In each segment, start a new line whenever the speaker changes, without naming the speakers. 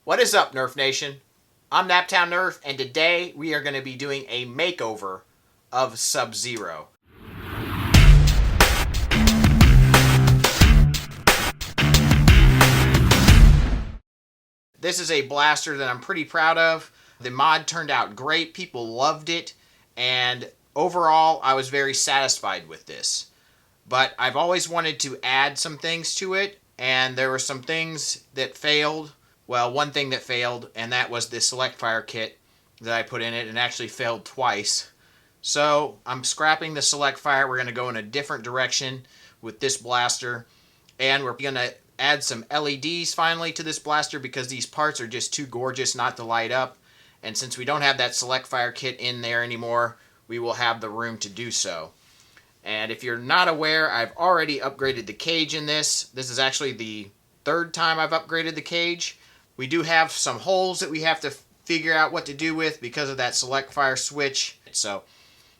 What is up, Nerf Nation? I'm Naptown Nerf, and today we are going to be doing a makeover of Sub-Zero. This is a blaster that I'm pretty proud of. The mod turned out great, people loved it, and overall I was very satisfied with this. But I've always wanted to add some things to it, and there were some things that failed. Well, one thing that failed, and that was the select fire kit that I put in it, and actually failed twice. So I'm scrapping the select fire. We're going to go in a different direction with this blaster, and we're going to add some LEDs finally to this blaster because these parts are just too gorgeous not to light up. And since we don't have that select fire kit in there anymore, we will have the room to do so. And if you're not aware, I've already upgraded the cage in this. This is actually the third time I've upgraded the cage. We do have some holes that we have to figure out what to do with because of that select fire switch. So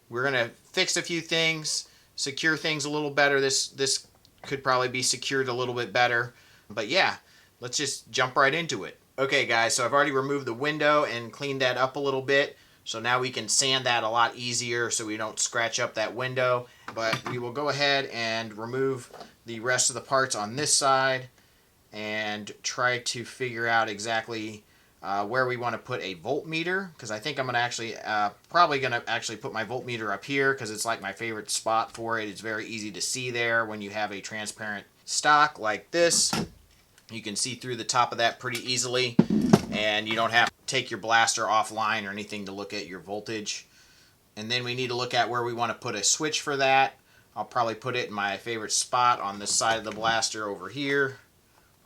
we're going to fix a few things, secure things a little better. This could probably be secured a little bit better. But yeah, let's just jump right into it. Okay guys, so I've already removed the window and cleaned that up a little bit. So now we can sand that a lot easier so we don't scratch up that window. But we will go ahead and remove the rest of the parts on this side and try to figure out exactly where we want to put a voltmeter, because I think I'm going to actually probably going to actually put my voltmeter up here because it's like my favorite spot for it. It's very easy to see there when you have a transparent stock like this. You can see through the top of that pretty easily, and you don't have to take your blaster offline or anything to look at your voltage. And then we need to look at where we want to put a switch for that. I'll probably put it in my favorite spot on this side of the blaster over here.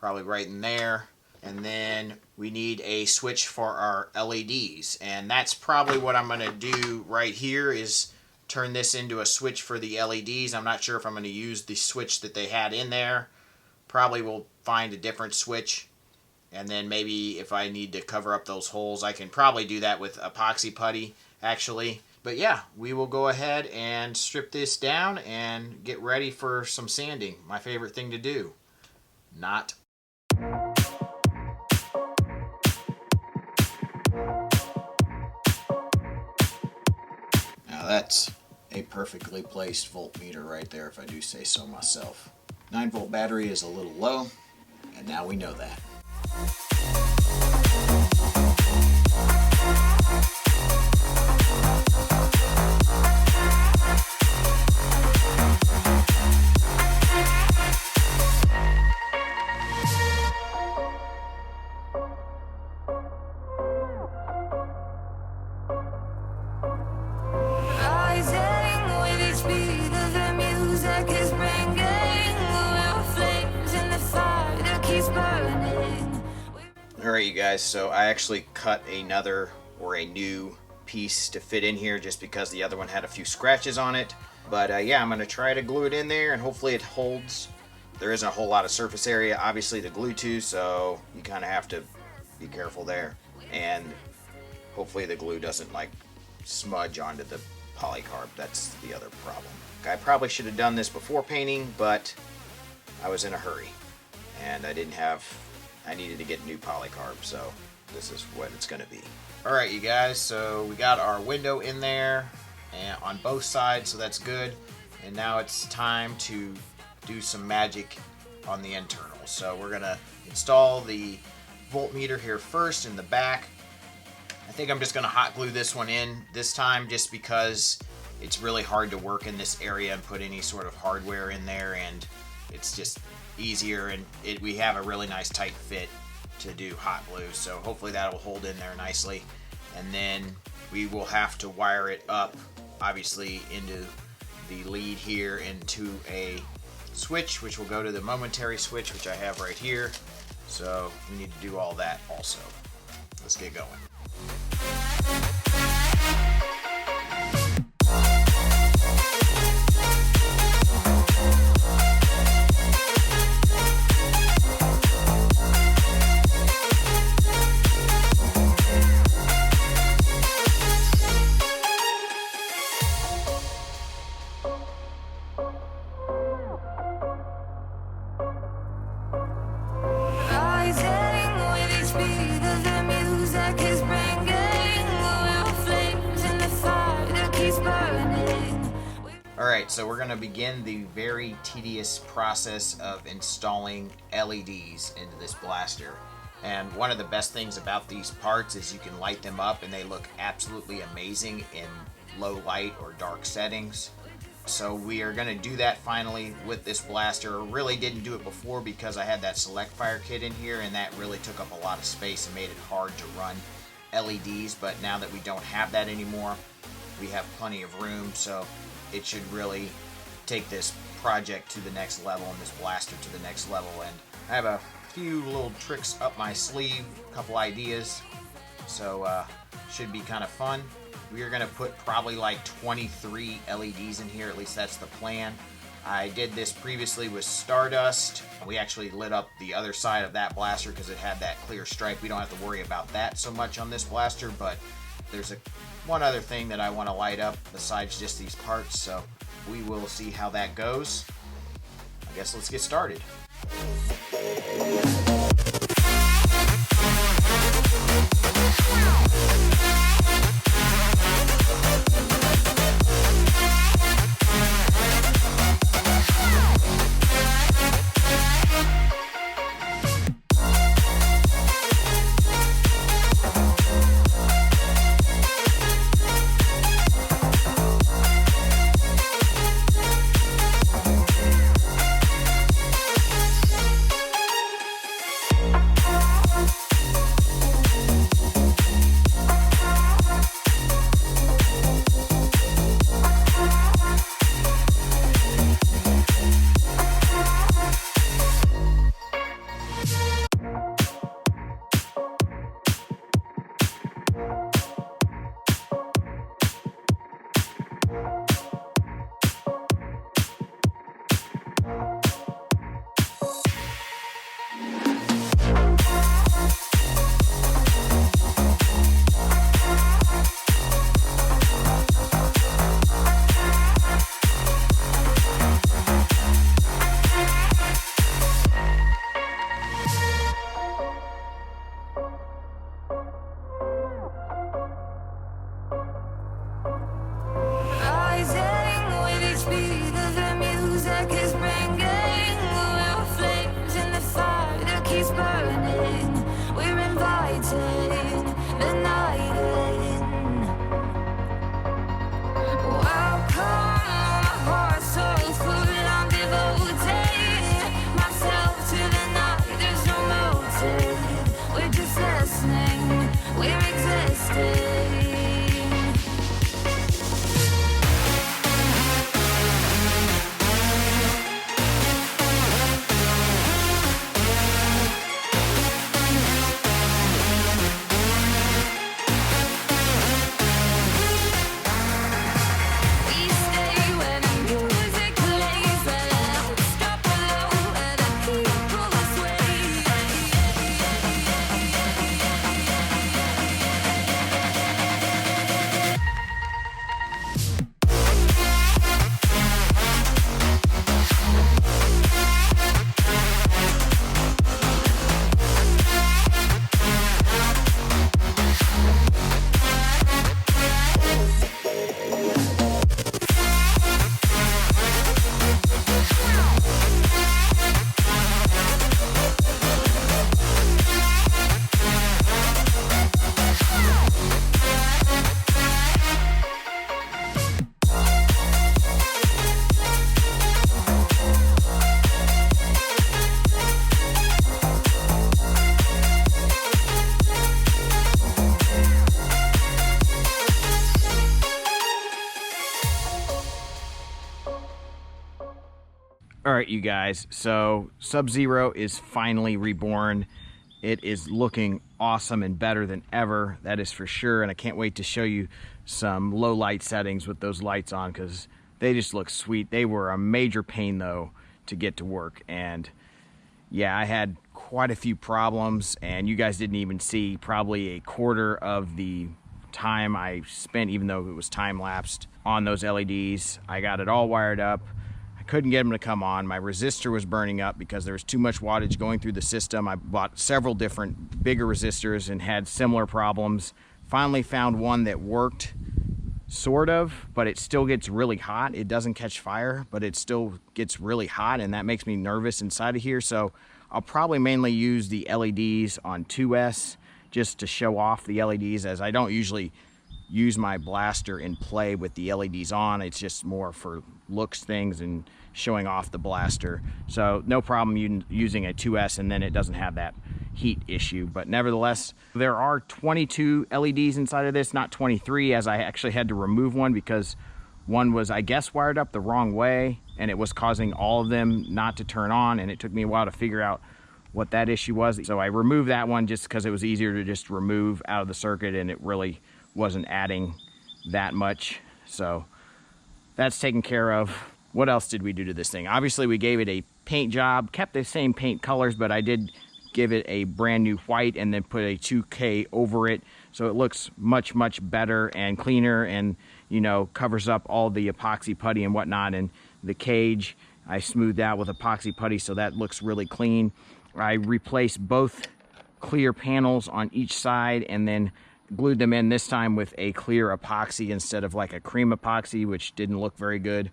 Probably right in there. And then we need a switch for our LEDs. And that's probably what I'm going to do right here is turn this into a switch for the LEDs. I'm not sure if I'm going to use the switch that they had in there. Probably will find a different switch. And then maybe if I need to cover up those holes, I can probably do that with epoxy putty, actually. But yeah, we will go ahead and strip this down and get ready for some sanding. My favorite thing to do. Not. Now that's a perfectly placed voltmeter right there, if I do say so myself. 9-volt battery is a little low, and now we know that. Alright you guys, so I actually cut another or a new piece to fit in here just because the other one had a few scratches on it. But yeah, I'm going to try to glue it in there and hopefully it holds. There isn't a whole lot of surface area obviously to glue to, so you kind of have to be careful there. And hopefully the glue doesn't like smudge onto the polycarb. That's the other problem. I probably should have done this before painting, but I was in a hurry and I needed to get new polycarb, so this is what it's going to be. Alright you guys, so we got our window in there and on both sides, so that's good. And now it's time to do some magic on the internal. So we're going to install the voltmeter here first in the back. I think I'm just going to hot glue this one in this time just because it's really hard to work in this area and put any sort of hardware in there, and it's just easier, and we have a really nice tight fit to do hot glue, so hopefully that will hold in there nicely. And then we will have to wire it up obviously into the lead here into a switch, which will go to the momentary switch, which I have right here. So we need to do all that also. Let's get going.
Rising with each beat of
Alright, so we're going to begin the very tedious process of installing LEDs into this blaster. And one of the best things about these parts is you can light them up and they look absolutely amazing in low light or dark settings. So we are going to do that finally with this blaster. I really didn't do it before because I had that select fire kit in here and that really took up a lot of space and made it hard to run LEDs. But now that we don't have that anymore, we have plenty of room, so it should really take this project to the next level and this blaster to the next level. And I have a few little tricks up my sleeve, a couple ideas, so should be kind of fun. We are going to put probably like 23 LEDs in here, at least that's the plan. I did this previously with Stardust. We actually lit up the other side of that blaster because it had that clear stripe. We don't have to worry about that so much on this blaster, but there's one other thing that I want to light up besides just these parts, so we will see how that goes. I guess let's get started. Alright, you guys, so Sub-Zero is finally reborn. It is looking awesome and better than ever, that is for sure, and I can't wait to show you some low light settings with those lights on because they just look sweet. They were a major pain though to get to work, and yeah, I had quite a few problems, and you guys didn't even see probably a quarter of the time I spent, even though it was time-lapsed, on those LEDs. I got it all wired up. I couldn't get them to come on. My resistor was burning up because there was too much wattage going through the system. I bought several different bigger resistors and had similar problems. Finally found one that worked, sort of, but it still gets really hot. It doesn't catch fire, but it still gets really hot, and that makes me nervous inside of here. So I'll probably mainly use the LEDs on 2S just to show off the LEDs, as I don't usually use my blaster in play with the LEDs on. It's just more for looks things and showing off the blaster. So no problem using a 2S, and then it doesn't have that heat issue. But nevertheless, there are 22 LEDs inside of this, not 23, as I actually had to remove one because one was, I guess, wired up the wrong way, and it was causing all of them not to turn on, and it took me a while to figure out what that issue was. So I removed that one just because it was easier to just remove out of the circuit, and it really wasn't adding that much. So that's taken care of. What else did we do to this thing? Obviously we gave it a paint job, kept the same paint colors, but I did give it a brand new white and then put a 2K over it, so it looks much better and cleaner, and you know, covers up all the epoxy putty and whatnot. And the cage I smoothed out with epoxy putty, so that looks really clean. I replaced both clear panels on each side and then glued them in this time with a clear epoxy instead of like a cream epoxy, which didn't look very good,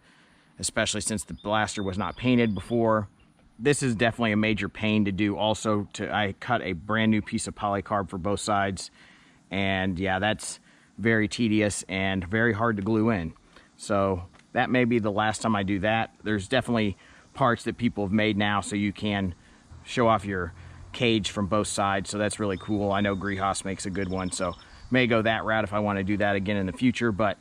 especially since the blaster was not painted before. This is definitely a major pain to do. Also, I cut a brand new piece of polycarb for both sides, and yeah, that's very tedious and very hard to glue in. So that may be the last time I do that. There's definitely parts that people have made now so you can show off your cage from both sides, so that's really cool. I know Grihas makes a good one, so may go that route if I want to do that again in the future. But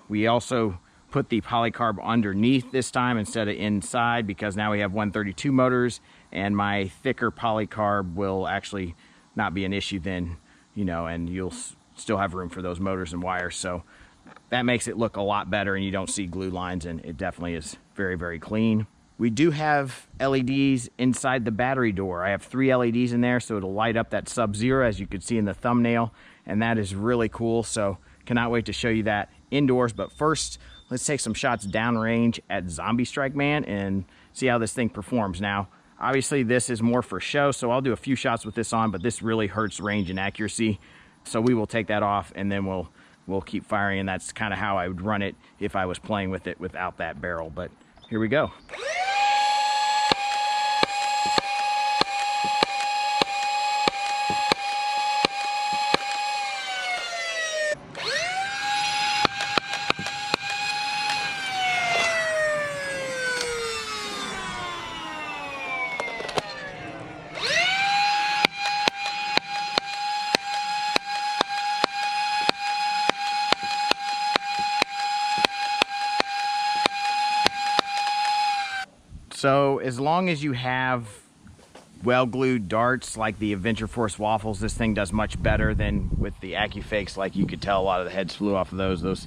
we also put the polycarb underneath this time instead of inside, because now we have 132 motors, and my thicker polycarb will actually not be an issue then, you know, and you'll still have room for those motors and wires. So that makes it look a lot better, and you don't see glue lines, and it definitely is very clean. We do have LEDs inside the battery door. I have 3 LEDs in there, so it'll light up that Sub-Zero, as you could see in the thumbnail, and that is really cool. So cannot wait to show you that indoors. But first, let's take some shots downrange at Zombie Strike Man and see how this thing performs. Now, obviously this is more for show, so I'll do a few shots with this on, but this really hurts range and accuracy. So we will take that off, and then we'll keep firing, and that's kind of how I would run it if I was playing with it without that barrel. But here we go. So as long as you have well-glued darts like the Adventure Force waffles, this thing does much better than with the AccuFakes. Like you could tell, a lot of the heads flew off of those. Those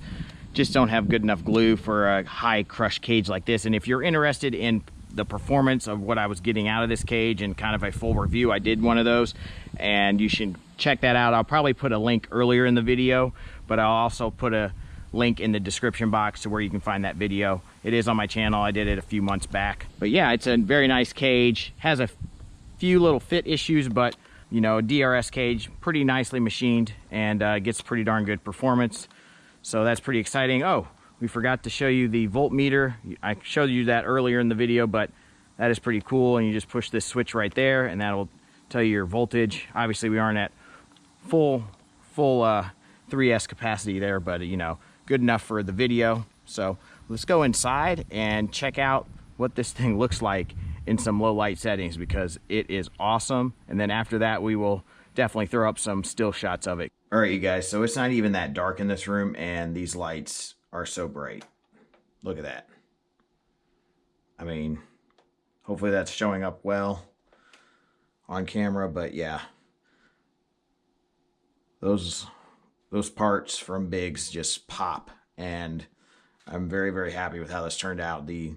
just don't have good enough glue for a high crush cage like this. And if you're interested in the performance of what I was getting out of this cage and kind of a full review, I did one of those, and you should check that out. I'll probably put a link earlier in the video, but I'll also put a link in the description box to where you can find that video. It is on my channel. I did it a few months back. But yeah, it's a very nice cage. Has a few little fit issues, but you know, a DRS cage, pretty nicely machined, and gets pretty darn good performance. So that's pretty exciting. Oh, we forgot to show you the voltmeter. I showed you that earlier in the video, but that is pretty cool. And you just push this switch right there, and that'll tell you your voltage. Obviously, we aren't at full 3S capacity there, but you know, good enough for the video. So let's go inside and check out what this thing looks like in some low light settings, because it is awesome. And then after that, we will definitely throw up some still shots of it. All right, you guys, so it's not even that dark in this room, and these lights are so bright. Look at that. I mean, hopefully that's showing up well on camera, but yeah, those parts from Biggs just pop, and I'm very happy with how this turned out. The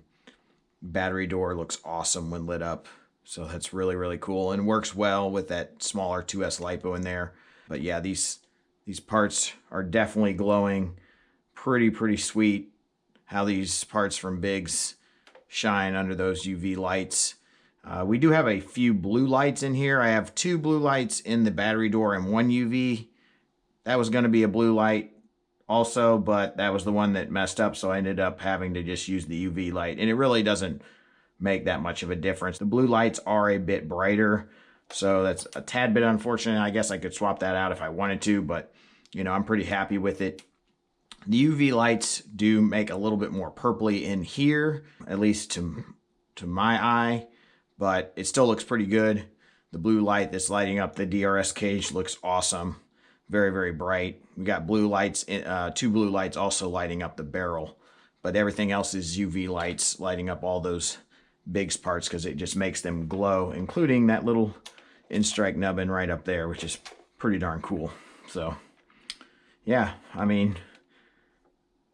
battery door looks awesome when lit up, so that's really cool, and works well with that smaller 2S LiPo in there. But yeah, these parts are definitely glowing. Pretty sweet how these parts from Biggs shine under those UV lights. We do have a few blue lights in here. I have 2 blue lights in the battery door and 1 UV. That was going to be a blue light.
also, but that was the one that messed up, so I ended up having to just use the UV light, and it really doesn't make that much of a difference. The blue lights are a bit brighter, so that's a tad bit unfortunate. I guess I could swap that out if I wanted to, but you know, I'm pretty happy with it. The UV lights do make a little bit more purpley in here, at least to my eye, but it still looks pretty good. The blue light that's lighting up the DRS cage looks awesome. Very, very bright. We got blue lights, 2 blue lights also lighting up the barrel, but everything else is UV lights lighting up all those big parts because it just makes them glow, including that little in-strike nubbin right up there, which is pretty darn cool. So yeah, I mean,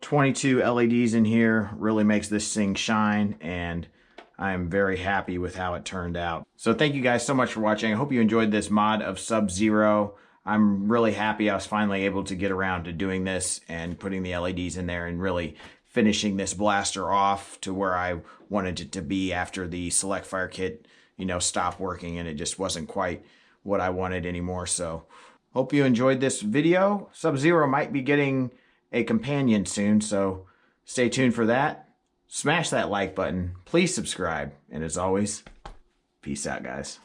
22 LEDs in here really makes this thing shine, and I am very happy with how it turned out. So thank you guys so much for watching. I hope you enjoyed this mod of Sub-Zero. I'm really happy I was finally able to get around to doing this and putting the LEDs in there and really finishing this blaster off to where I wanted it to be after the Select Fire Kit, you know, stopped working and it just wasn't quite what I wanted anymore. So hope you enjoyed this video. Sub-Zero might be getting a companion soon, so stay tuned for that. Smash that like button. Please subscribe. And as always, peace out, guys.